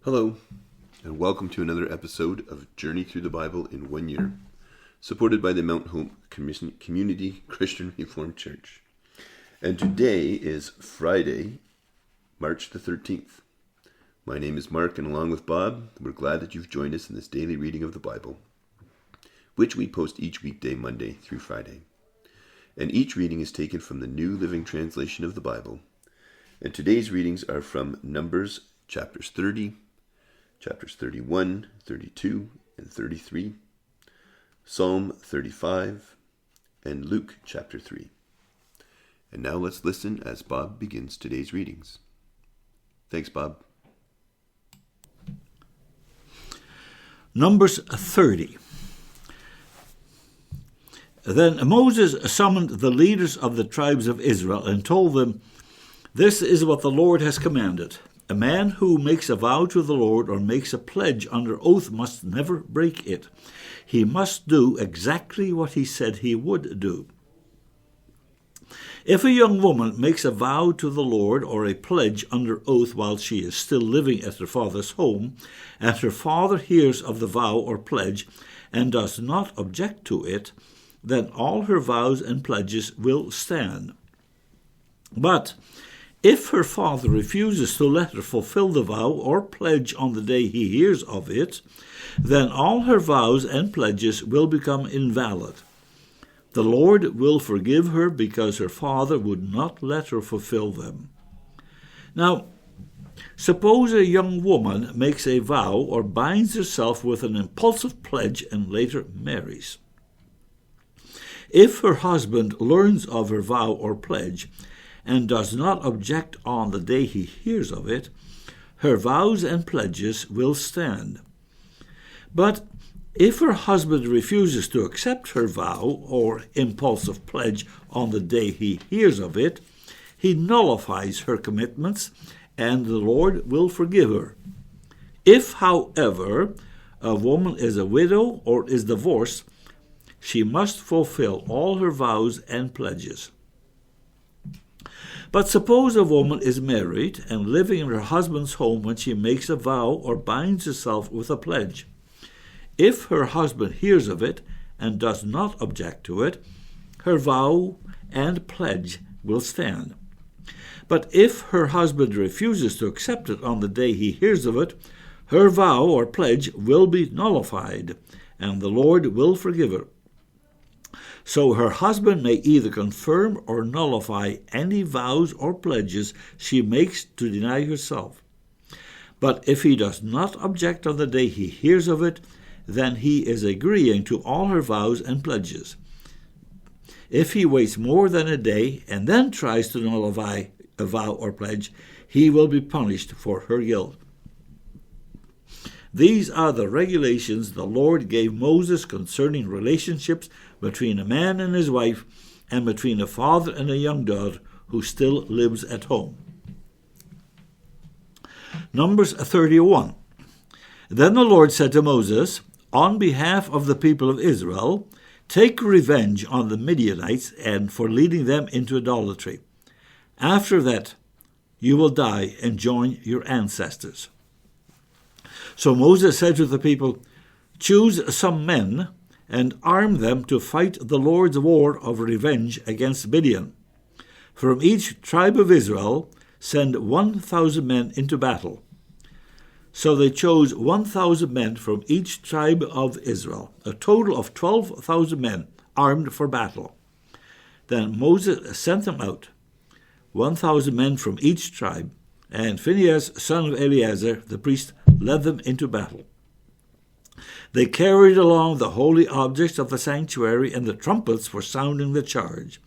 Hello, and welcome to another episode of Journey Through the Bible in 1 Year, supported by the Mount Hope Community Christian Reformed Church. And today is Friday, March the 13th. My name is Mark, and along with Bob, we're glad that you've joined us in this daily reading of the Bible, which we post each weekday, Monday through Friday. And each reading is taken from the New Living Translation of the Bible. And today's readings are from Numbers chapters 30, chapters 31, 32, and 33, Psalm 35, and Luke chapter 3. And now let's listen as Bob begins today's readings. Thanks, Bob. Numbers 30. Then Moses summoned the leaders of the tribes of Israel and told them, "This is what the Lord has commanded. A man who makes a vow to the Lord or makes a pledge under oath must never break it. He must do exactly what he said he would do. If a young woman makes a vow to the Lord or a pledge under oath while she is still living at her father's home, and her father hears of the vow or pledge and does not object to it, then all her vows and pledges will stand. But if her father refuses to let her fulfill the vow or pledge on the day he hears of it, then all her vows and pledges will become invalid. The Lord will forgive her because her father would not let her fulfill them." Now, suppose a young woman makes a vow or binds herself with an impulsive pledge and later marries. If her husband learns of her vow or pledge and does not object on the day he hears of it, her vows and pledges will stand. But if her husband refuses to accept her vow or impulsive pledge on the day he hears of it, he nullifies her commitments, and the Lord will forgive her. If, however, a woman is a widow or is divorced, she must fulfill all her vows and pledges. But suppose a woman is married and living in her husband's home when she makes a vow or binds herself with a pledge. If her husband hears of it and does not object to it, her vow and pledge will stand. But if her husband refuses to accept it on the day he hears of it, her vow or pledge will be nullified, and the Lord will forgive her. So her husband may either confirm or nullify any vows or pledges she makes to deny herself. But if he does not object on the day he hears of it, then he is agreeing to all her vows and pledges. If he waits more than a day and then tries to nullify a vow or pledge, he will be punished for her guilt. These are the regulations the Lord gave Moses concerning relationships between a man and his wife, and between a father and a young daughter who still lives at home. Numbers 31. Then the Lord said to Moses, "On behalf of the people of Israel, take revenge on the Midianites and for leading them into idolatry. After that, you will die and join your ancestors." So Moses said to the people, "Choose some men and arm them to fight the Lord's war of revenge against Midian. From each tribe of Israel, send 1,000 men into battle." So they chose 1,000 men from each tribe of Israel, a total of 12,000 men armed for battle. Then Moses sent them out, 1,000 men from each tribe, and Phinehas, son of Eleazar, the priest, led them into battle. They carried along the holy objects of the sanctuary and the trumpets for sounding the charge.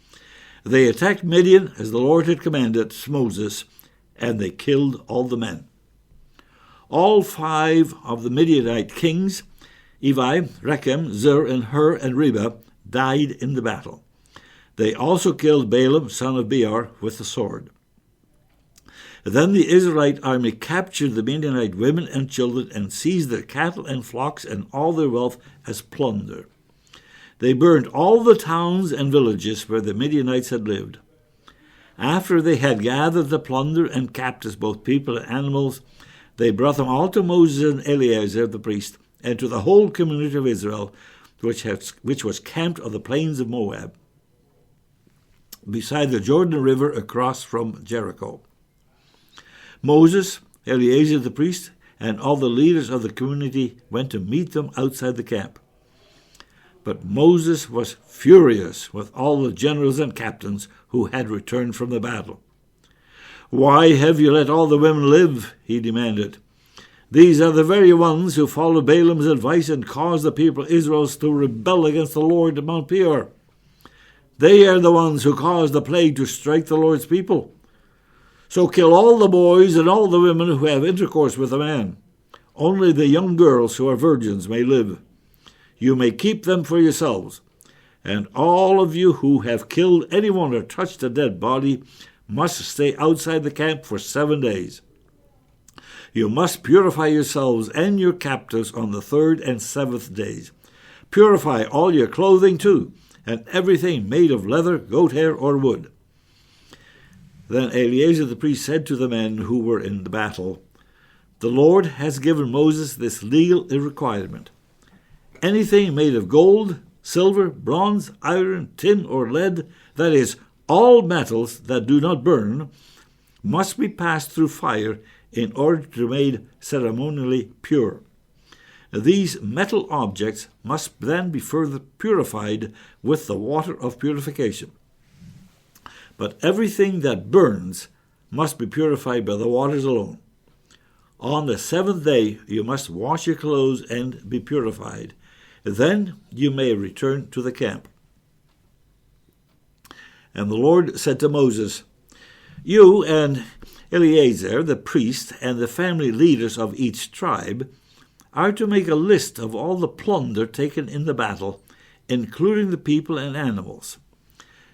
They attacked Midian as the Lord had commanded Moses, and they killed all the men. All 5 of the Midianite kings, Evi, Rechem, Zur, and Hur, and Reba, died in the battle. They also killed Balaam, son of Beor, with the sword. Then the Israelite army captured the Midianite women and children and seized their cattle and flocks and all their wealth as plunder. They burned all the towns and villages where the Midianites had lived. After they had gathered the plunder and captives, both people and animals, They brought them all to Moses and Eleazar the priest, and to the whole community of Israel, which was camped on the plains of Moab, beside the Jordan River across from Jericho. Moses, Eleazar the priest, and all the leaders of the community went to meet them outside the camp. But Moses was furious with all the generals and captains who had returned from the battle. "Why have you let all the women live?" he demanded. "These are the very ones who followed Balaam's advice and caused the people of Israel to rebel against the Lord at Mount Peor. They are the ones who caused the plague to strike the Lord's people. So kill all the boys and all the women who have intercourse with a man. Only the young girls who are virgins may live. You may keep them for yourselves. And all of you who have killed anyone or touched a dead body must stay outside the camp for 7 days. You must purify yourselves and your captives on the 3rd and 7th days. Purify all your clothing too, and everything made of leather, goat hair, or wood." Then Eleazar the priest said to the men who were in the battle, "The Lord has given Moses this legal requirement. Anything made of gold, silver, bronze, iron, tin, or lead, that is, all metals that do not burn, must be passed through fire in order to be made ceremonially pure. These metal objects must then be further purified with the water of purification. But everything that burns must be purified by the waters alone. On the 7th day you must wash your clothes and be purified. Then you may return to the camp." And the Lord said to Moses, "You and Eleazar the priest and the family leaders of each tribe are to make a list of all the plunder taken in the battle, including the people and animals.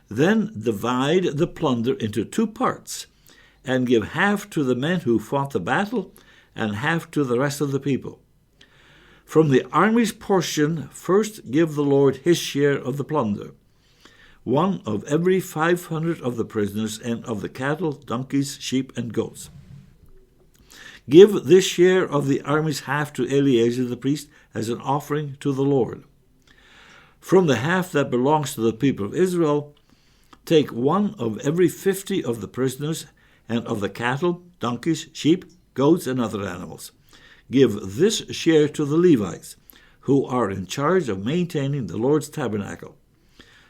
Then divide the plunder into 2 parts, and give half to the men who fought the battle and half to the rest of the people. From the army's portion, first give the Lord his share of the plunder, 1 of every 500 of the prisoners and of the cattle, donkeys, sheep, and goats. Give this share of the army's half to Eleazar the priest as an offering to the Lord. From the half that belongs to the people of Israel, take 1 of every 50 of the prisoners and of the cattle, donkeys, sheep, goats, and other animals. Give this share to the Levites, who are in charge of maintaining the Lord's tabernacle."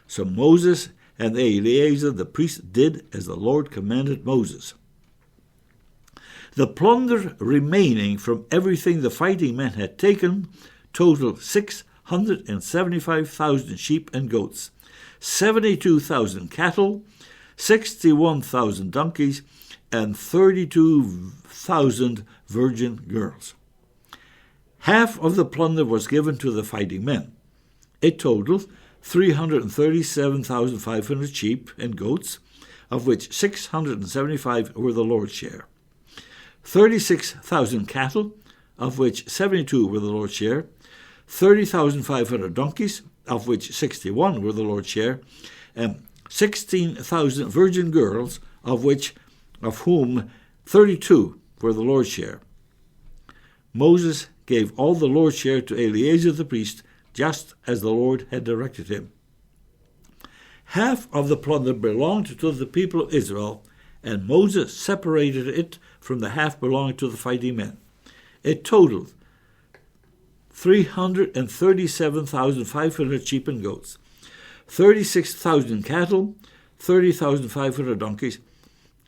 So Moses and Eleazar the priest did as the Lord commanded Moses. The plunder remaining from everything the fighting men had taken totaled 675,000 sheep and goats, 72,000 cattle, 61,000 donkeys, and 32,000 virgin girls. Half of the plunder was given to the fighting men. It totaled 337,500 sheep and goats, of which 675 were the Lord's share. 36,000 cattle, of which 72 were the Lord's share. 30,500 donkeys, of which 61 were the Lord's share, and 16,000 virgin girls, of whom 32 were the Lord's share. Moses gave all the Lord's share to Eleazar the priest, just as the Lord had directed him. Half of the plunder belonged to the people of Israel, and Moses separated it from the half belonging to the fighting men. It totaled 337,500 sheep and goats, 36,000 cattle, 30,500 donkeys,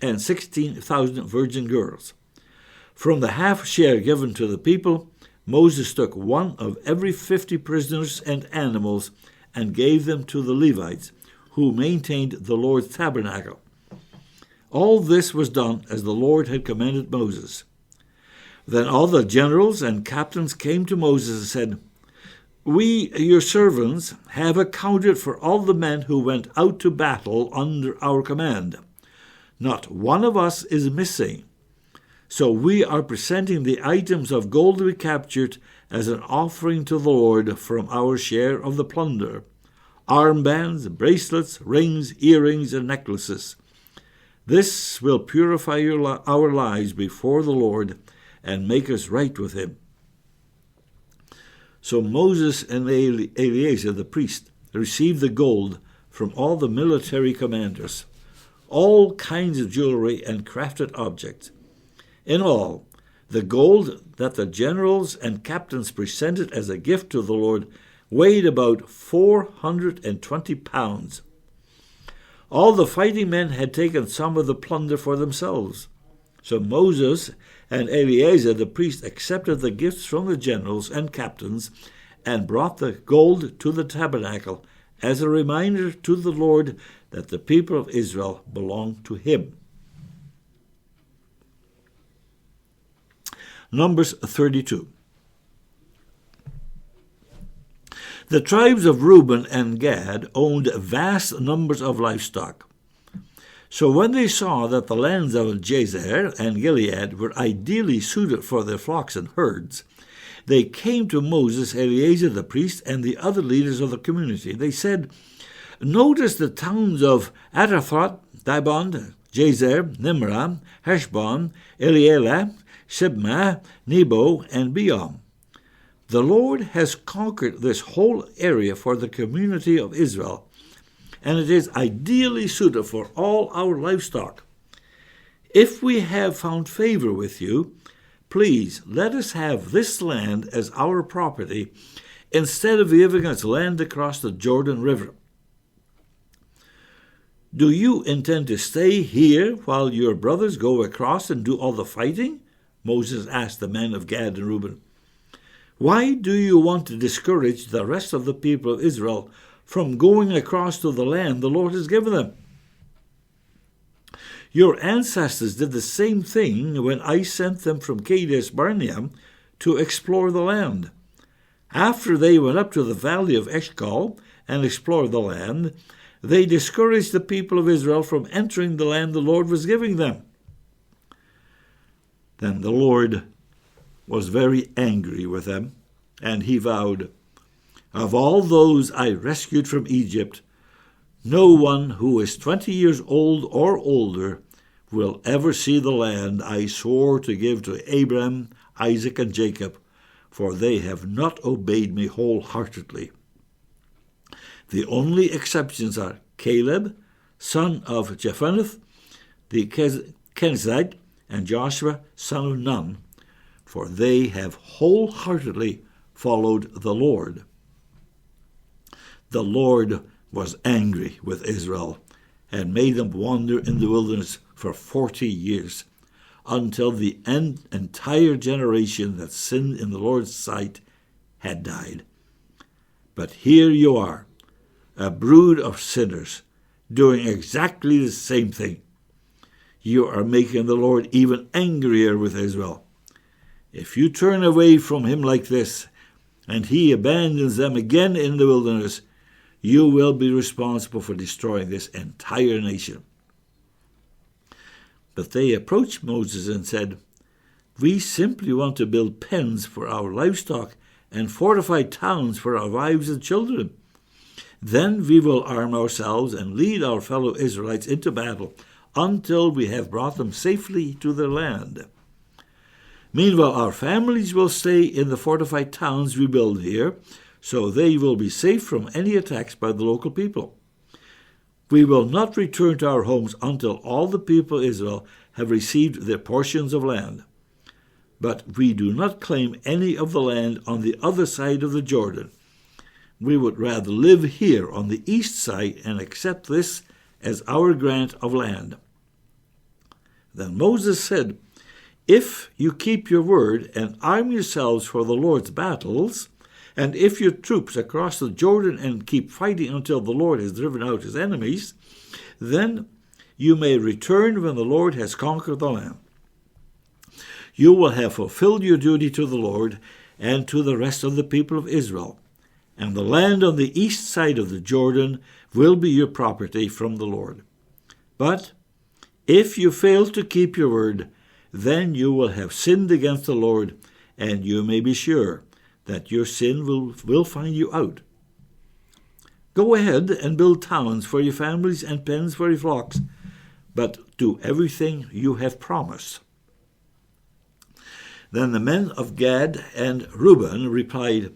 and 16,000 virgin girls. From the half share given to the people, Moses took 1 of every 50 prisoners and animals and gave them to the Levites, who maintained the Lord's tabernacle. All this was done as the Lord had commanded Moses. Then all the generals and captains came to Moses and said, "We, your servants, have accounted for all the men who went out to battle under our command. Not one of us is missing. So we are presenting the items of gold we captured as an offering to the Lord from our share of the plunder: armbands, bracelets, rings, earrings, and necklaces. This will purify our lives before the Lord, and make us right with him." So Moses and Eleazar the priest received the gold from all the military commanders, all kinds of jewelry and crafted objects. In all, the gold that the generals and captains presented as a gift to the Lord weighed about 420 pounds. All the fighting men had taken some of the plunder for themselves. So Moses and Eleazar the priest accepted the gifts from the generals and captains and brought the gold to the tabernacle as a reminder to the Lord that the people of Israel belonged to him. Numbers 32. The tribes of Reuben and Gad owned vast numbers of livestock. So when they saw that the lands of Jazer and Gilead were ideally suited for their flocks and herds, they came to Moses, Eleazar the priest, and the other leaders of the community. They said, "Notice the towns of Anathoth, Dibon, Jazer, Nimrah, Heshbon, Elealeh, Sibmah, Nebo, and Beom. The Lord has conquered this whole area for the community of Israel, and it is ideally suited for all our livestock. If we have found favor with you, please let us have this land as our property instead of giving us land across the Jordan River. Do you intend to stay here while your brothers go across and do all the fighting?" Moses asked the men of Gad and Reuben. "Why do you want to discourage the rest of the people of Israel from going across to the land the Lord has given them? Your ancestors did the same thing when I sent them from Kadesh Barnea to explore the land. After they went up to the valley of Eshcol and explored the land, they discouraged the people of Israel from entering the land the Lord was giving them." Then the Lord was very angry with them, and he vowed, "Of all those I rescued from Egypt, no one who is 20 years old or older will ever see the land I swore to give to Abraham, Isaac, and Jacob, for they have not obeyed me wholeheartedly." The only exceptions are Caleb, son of Jephunneh, the Kenizzite, and Joshua, son of Nun, for they have wholeheartedly followed the Lord. The Lord was angry with Israel and made them wander in the wilderness for 40 years, until the entire generation that sinned in the Lord's sight had died. But here you are, a brood of sinners, doing exactly the same thing. You are making the Lord even angrier with Israel. If you turn away from him like this, and he abandons them again in the wilderness, you will be responsible for destroying this entire nation. But they approached Moses and said, "We simply want to build pens for our livestock and fortified towns for our wives and children. Then we will arm ourselves and lead our fellow Israelites into battle until we have brought them safely to their land. Meanwhile, our families will stay in the fortified towns we build here, so they will be safe from any attacks by the local people. We will not return to our homes until all the people of Israel have received their portions of land. But we do not claim any of the land on the other side of the Jordan. We would rather live here on the east side and accept this as our grant of land." Then Moses said, "If you keep your word and arm yourselves for the Lord's battles, and if your troops across the Jordan and keep fighting until the Lord has driven out his enemies, then you may return when the Lord has conquered the land. You will have fulfilled your duty to the Lord and to the rest of the people of Israel, and the land on the east side of the Jordan will be your property from the Lord. But if you fail to keep your word, then you will have sinned against the Lord, and you may be sure that your sin will find you out. Go ahead and build towns for your families and pens for your flocks, but do everything you have promised." Then the men of Gad and Reuben replied,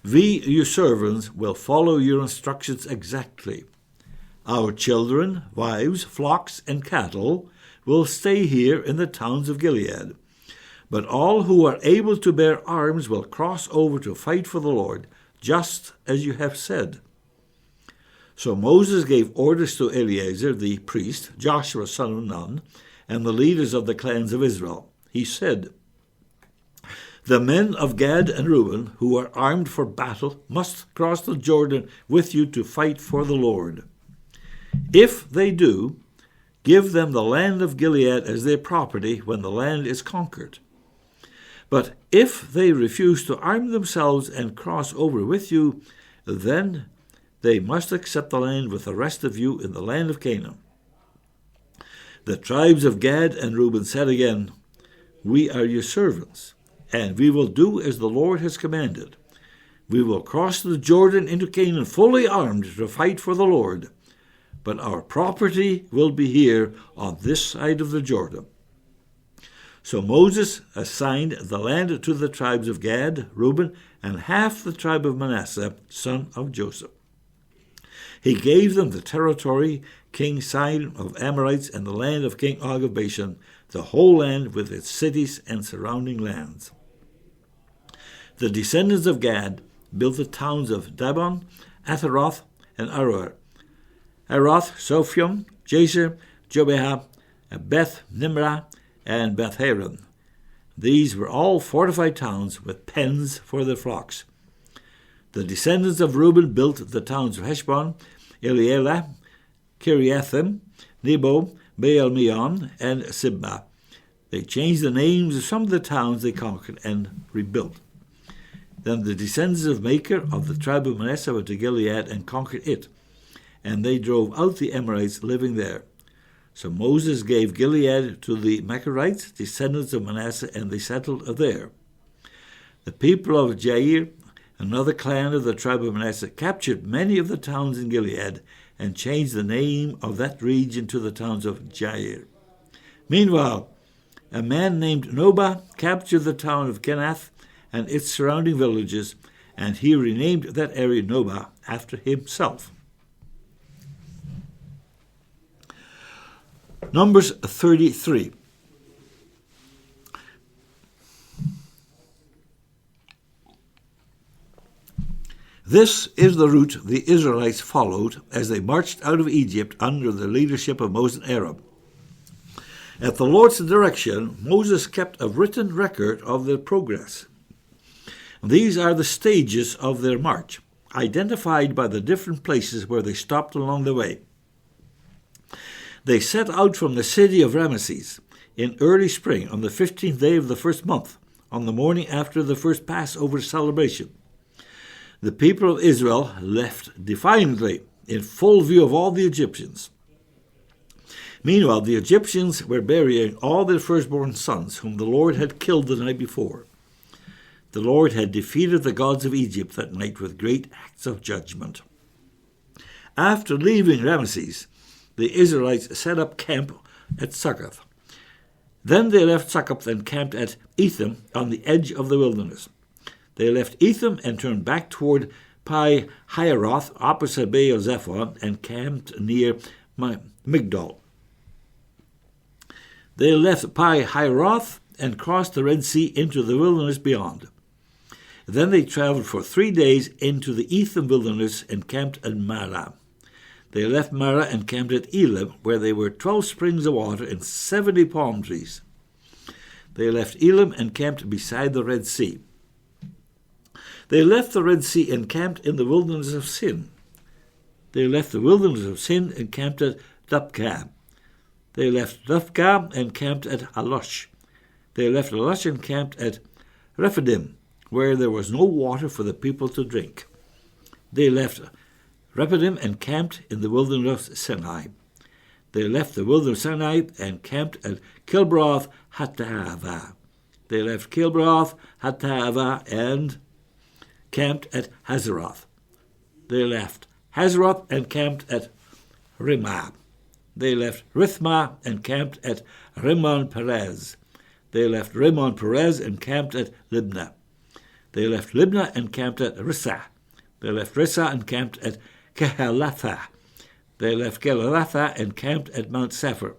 "We, your servants, will follow your instructions exactly. Our children, wives, flocks, and cattle will stay here in the towns of Gilead. But all who are able to bear arms will cross over to fight for the Lord, just as you have said." So Moses gave orders to Eleazar the priest, Joshua son of Nun, and the leaders of the clans of Israel. He said, "The men of Gad and Reuben, who are armed for battle, must cross the Jordan with you to fight for the Lord. If they do, give them the land of Gilead as their property when the land is conquered. But if they refuse to arm themselves and cross over with you, then they must accept the land with the rest of you in the land of Canaan." The tribes of Gad and Reuben said again, "We are your servants, and we will do as the Lord has commanded. We will cross the Jordan into Canaan fully armed to fight for the Lord, but our property will be here on this side of the Jordan." So Moses assigned the land to the tribes of Gad, Reuben, and half the tribe of Manasseh, son of Joseph. He gave them the territory, King Sihon of Amorites, and the land of King Og of Bashan, the whole land with its cities and surrounding lands. The descendants of Gad built the towns of Dibon, Ataroth, and Aroer, Aroth, Sophium, Jazer, Jobeha, Beth Nimrah, and Beth Haran. These were all fortified towns with pens for their flocks. The descendants of Reuben built the towns of Heshbon, Elealeh, Kiriathim, Nebo, Baal-meon, and Sibmah. They changed the names of some of the towns they conquered and rebuilt. Then the descendants of Machir of the tribe of Manasseh went to Gilead and conquered it, and they drove out the Amorites living there. So Moses gave Gilead to the Machirites, descendants of Manasseh, and they settled there. The people of Jair, another clan of the tribe of Manasseh, captured many of the towns in Gilead and changed the name of that region to the towns of Jair. Meanwhile, a man named Nobah captured the town of Kenath and its surrounding villages, and he renamed that area Nobah after himself. Numbers 33. This is the route the Israelites followed as they marched out of Egypt under the leadership of Moses and Aaron. At the Lord's direction, Moses kept a written record of their progress. These are the stages of their march, identified by the different places where they stopped along the way. They set out from the city of Ramesses in early spring on the 15th day of the first month, on the morning after the first Passover celebration. The people of Israel left defiantly, in full view of all the Egyptians. Meanwhile, the Egyptians were burying all their firstborn sons, whom the Lord had killed the night before. The Lord had defeated the gods of Egypt that night with great acts of judgment. After leaving Ramesses, the Israelites set up camp at Succoth. Then they left Succoth and camped at Etham on the edge of the wilderness. They left Etham and turned back toward Pi-Hahiroth, opposite Baal-zephon, and camped near Migdol. They left Pi-Hahiroth and crossed the Red Sea into the wilderness beyond. Then they traveled for 3 days into the Etham wilderness and camped at Marah. They left Marah and camped at Elim, where there were 12 springs of water and 70 palm trees. They left Elim and camped beside the Red Sea. They left the Red Sea and camped in the wilderness of Sin. They left the wilderness of Sin and camped at Dopka. They left Dopka and camped at Alosh. They left Alosh and camped at Rephidim, where there was no water for the people to drink. They left Rephidim and camped in the wilderness of Sinai. They left the wilderness of Sinai and camped at Kilbroth Hattaavah. They left Kilbroth Hattaavah and camped at Hazeroth. They left Hazeroth and camped at Rimah. They left Rithmah and camped at Rimmon Perez. They left Ramon Perez and camped at Libnah. They left Libnah and camped at Rissah. They left Rissah and camped at Kehelatha. They left Kehelatha and camped at Mount Sephir.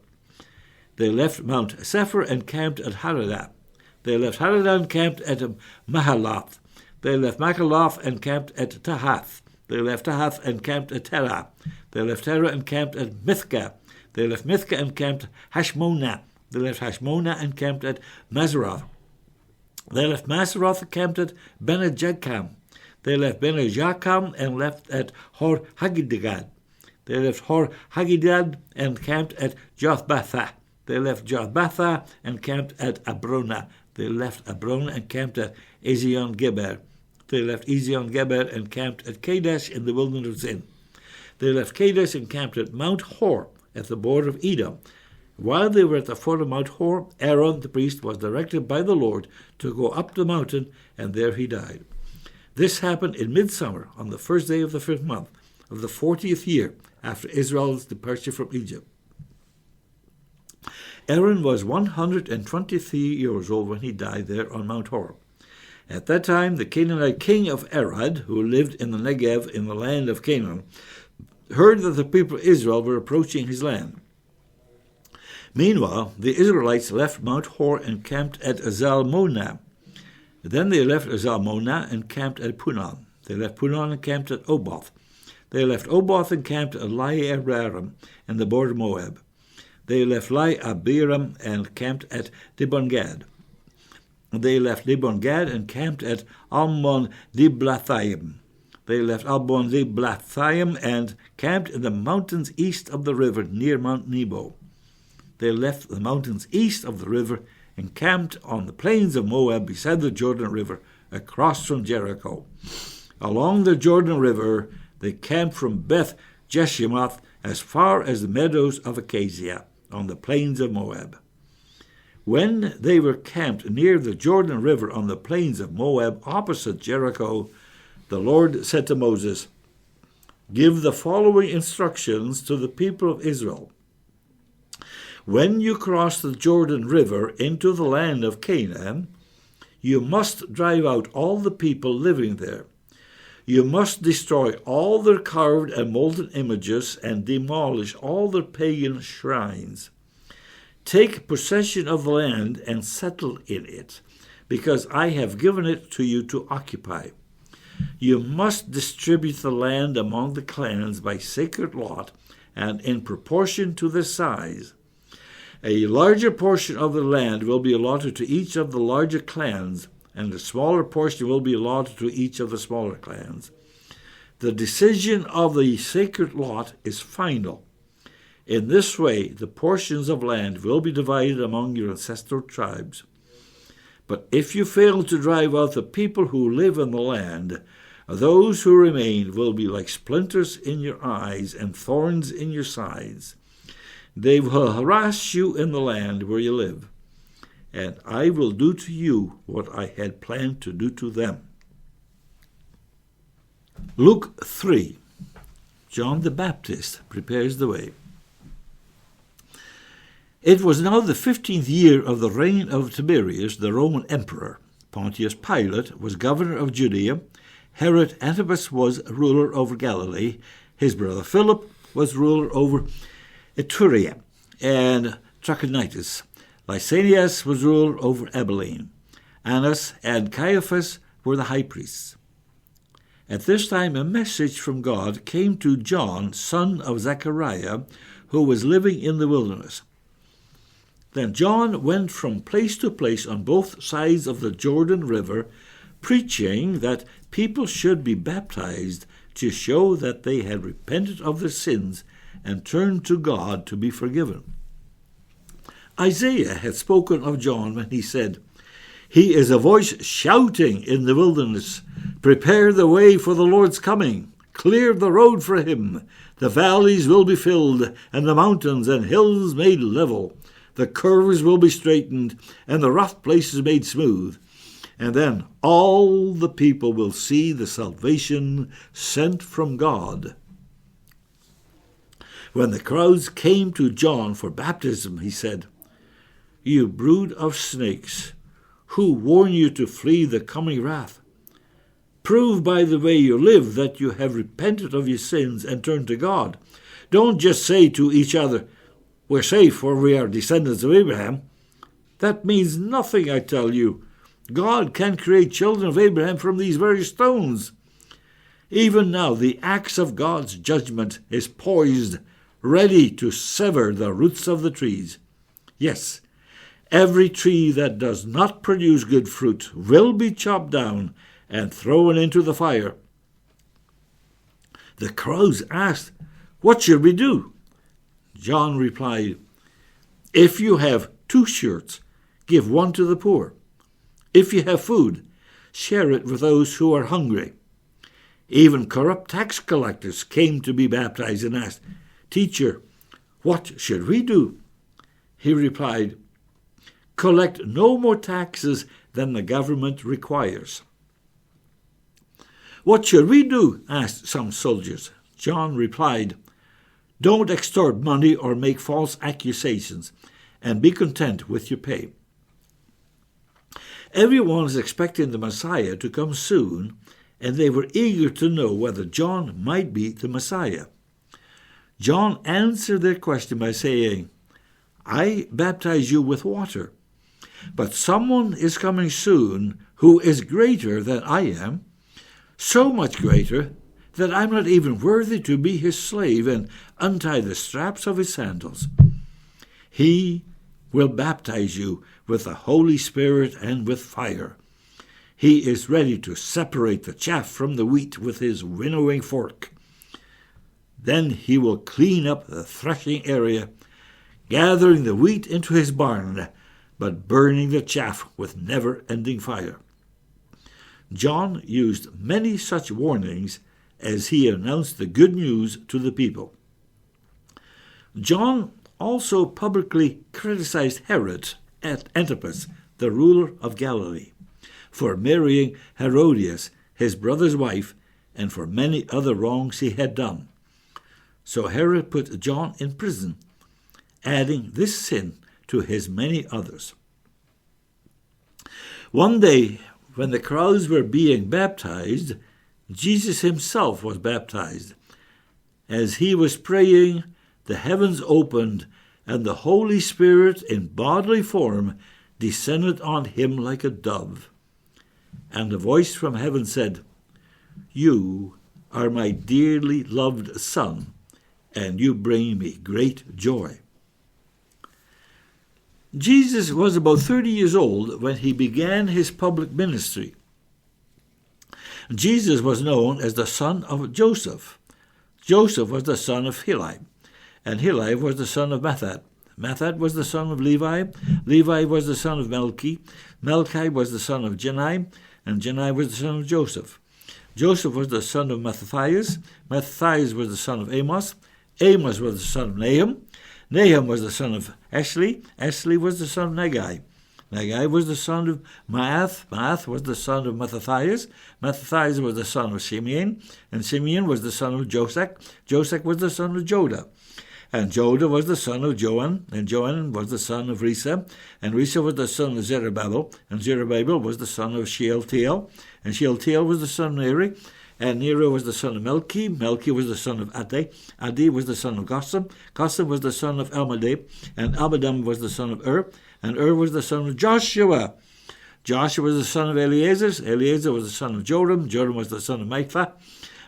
They left Mount Sephir and camped at Haradah. They left Haradah and camped at Mahalath. They left Mahalath and camped at Tahath. They left Tahath and camped at Terah. They left Terah and camped at Mithkah. They left Mithkah and camped at Hashmonah. They left Hashmonah and camped at Mazeroth. They left Mazeroth and camped at Benejacam. They left Benejacam and left at Hor Haggidgad. They left Hor Haggidgad and camped at Jothbatha. They left Jothbatha and camped at Abrona. They left Abrona and camped at Ezion-Geber. They left Ezion-Geber and camped at Kadesh in the wilderness of Zin. They left Kadesh and camped at Mount Hor at the border of Edom. While they were at the foot of Mount Hor, Aaron the priest was directed by the Lord to go up the mountain, and there he died. This happened in midsummer, on the first day of the 5th month of the 40th year after Israel's departure from Egypt. Aaron was 123 years old when he died there on Mount Hor. At that time, the Canaanite king of Arad, who lived in the Negev in the land of Canaan, heard that the people of Israel were approaching his land. Meanwhile, the Israelites left Mount Hor and camped at Zalmonah. Then they left Zalmonah and camped at Punon. They left Punon and camped at Oboth. They left Oboth and camped at Lai-Abiram and the border of Moab. They left Lai-Abiram and camped at Dibon-Gad. They left Dibon-Gad and camped at Almon-Diblathaim. They left Almon-Diblathaim and camped in the mountains east of the river near Mount Nebo. They left the mountains east of the river and camped on the plains of Moab beside the Jordan River, across from Jericho. Along the Jordan River, they camped from Beth Jeshimoth as far as the meadows of Acacia, on the plains of Moab. When they were camped near the Jordan River on the plains of Moab, opposite Jericho, the Lord said to Moses, "Give the following instructions to the people of Israel. When you cross the Jordan River into the land of Canaan, you must drive out all the people living there. You must destroy all their carved and molten images and demolish all their pagan shrines. Take possession of the land and settle in it, because I have given it to you to occupy. You must distribute the land among the clans by sacred lot and in proportion to their size. A larger portion of the land will be allotted to each of the larger clans, and a smaller portion will be allotted to each of the smaller clans. The decision of the sacred lot is final. In this way, the portions of land will be divided among your ancestral tribes. But if you fail to drive out the people who live in the land, those who remain will be like splinters in your eyes and thorns in your sides. They will harass you in the land where you live, and I will do to you what I had planned to do to them." Luke 3. John the Baptist prepares the way. It was now the 15th year of the reign of Tiberius, the Roman emperor. Pontius Pilate was governor of Judea. Herod Antipas was ruler over Galilee. His brother Philip was ruler over Iturea and Trachonitis. Lysanias was ruler over Abilene. Annas and Caiaphas were the high priests. At this time a message from God came to John, son of Zechariah, who was living in the wilderness. Then John went from place to place on both sides of the Jordan River, preaching that people should be baptized to show that they had repented of their sins and turned to God to be forgiven. Isaiah had spoken of John when he said, "He is a voice shouting in the wilderness, 'Prepare the way for the Lord's coming. Clear the road for him. The valleys will be filled, and the mountains and hills made level. The curves will be straightened, and the rough places made smooth. And then all the people will see the salvation sent from God.'" When the crowds came to John for baptism, he said, you brood of snakes, who warn you to flee the coming wrath? Prove by the way you live that you have repented of your sins and turned to God. Don't just say to each other, we're safe for we are descendants of Abraham. That means nothing, I tell you. God can create children of Abraham from these very stones. Even now the axe of God's judgment is poised, ready to sever the roots of the trees. Yes, every tree that does not produce good fruit will be chopped down and thrown into the fire. The crowds asked, what should we do? John replied, if you have 2 shirts, give one to the poor. If you have food, share it with those who are hungry. Even corrupt tax collectors came to be baptized and asked, Teacher, what should we do? He replied, collect no more taxes than the government requires. What should we do? Asked some soldiers. John replied, don't extort money or make false accusations, and be content with your pay. Everyone is expecting the Messiah to come soon, and they were eager to know whether John might be the Messiah. John answered their question by saying, I baptize you with water, but someone is coming soon who is greater than I am, so much greater that I'm not even worthy to be his slave and untie the straps of his sandals. He will baptize you with the Holy Spirit and with fire. He is ready to separate the chaff from the wheat with his winnowing fork. Then he will clean up the threshing area, gathering the wheat into his barn, but burning the chaff with never-ending fire. John used many such warnings as he announced the good news to the people. John also publicly criticized Herod Antipas, the ruler of Galilee, for marrying Herodias, his brother's wife, and for many other wrongs he had done. So Herod put John in prison, adding this sin to his many others. One day, when the crowds were being baptized, Jesus himself was baptized. As he was praying, the heavens opened, and the Holy Spirit in bodily form descended on him like a dove. And a voice from heaven said, You are my dearly loved Son, and you bring me great joy. Jesus was about 30 years old when he began his public ministry. Jesus was known as the son of Joseph. Joseph was the son of Heli, and Heli was the son of Mathat. Mathat was the son of Levi. Levi was the son of Melchi. Melchi was the son of Jenai, and Jenai was the son of Joseph. Joseph was the son of Mattathias. Mattathias was the son of Amos. Amos was the son of Nahum. Nahum was the son of Esli. Esli was the son of Nagai. Nagai was the son of Maath. Maath was the son of Mattathias. Mattathias was the son of Simeon. And Simeon was the son of Josek. Josek was the son of Joda. And Joda was the son of Joan. And Joan was the son of Risa. And Risa was the son of Zerubbabel. And Zerubbabel was the son of Shealtiel. And Shealtiel was the son of Neri. And Nero was the son of Melchi. Melchi was the son of Adi. Adi was the son of Gossam. Gossam was the son of Almadeh. And Almadam was the son of and was the son of Joshua. Joshua was the son of Eliezer. Eliezer was the son of Joram. Joram was the son of Matha.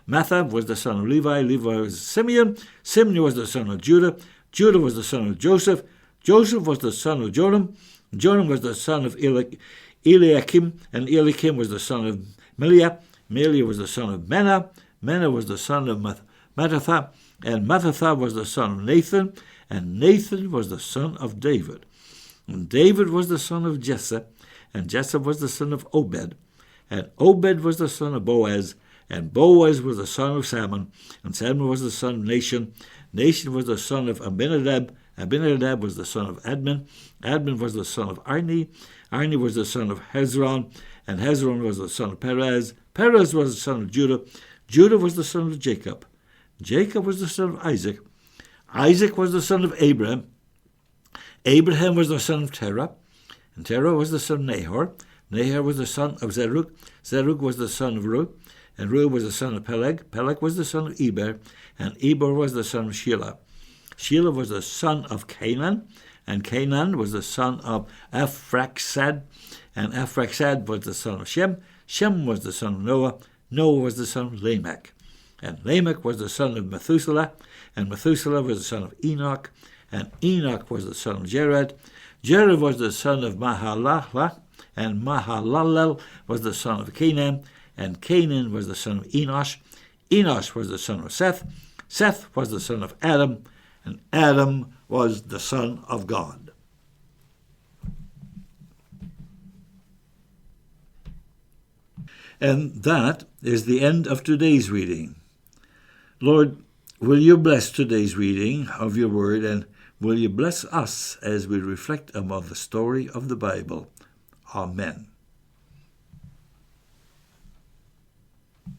Matha was the son of Levi. Levi was Simeon. Simeon was the son of Judah. Judah was the son of Joseph. Joseph was the son of Joram. Joram was the son of Eliakim. And Eliakim was the son of Meliah. Meliah was the son of Menah. Menah was the son of Mattatha. And Mattatha was the son of Nathan. And Nathan was the son of David. And David was the son of Jesse, and Jesse was the son of Obed, and Obed was the son of Boaz, and Boaz was the son of Salmon, and Salmon was the son of Nashon. Nashon was the son of Abinadab. Abinadab was the son of Admin. Admin was the son of Arni. Arni was the son of Hezron, and Hezron was the son of Perez. Perez was the son of Judah. Judah was the son of Jacob. Jacob was the son of Isaac. Isaac was the son of Abraham. Abraham was the son of Terah, and Terah was the son of Nahor. Nahor was the son of Zerug. Zerug was the son of Ru, and Ru was the son of Peleg. Peleg was the son of Eber, and Eber was the son of Shelah. Shelah was the son of Canaan, and Canaan was the son of Ephraxad, and Ephraxad was the son of Shem. Shem was the son of Noah. Noah was the son of Lamech. And Lamech was the son of Methuselah, and Methuselah was the son of Enoch, and Enoch was the son of Jared. Jared was the son of Mahalalel, and Mahalalel was the son of Canaan, and Canaan was the son of Enosh. Enosh was the son of Seth. Seth was the son of Adam, and Adam was the son of God. And that is the end of today's reading. Lord, will you bless today's reading of your word, and will you bless us as we reflect upon the story of the Bible? Amen.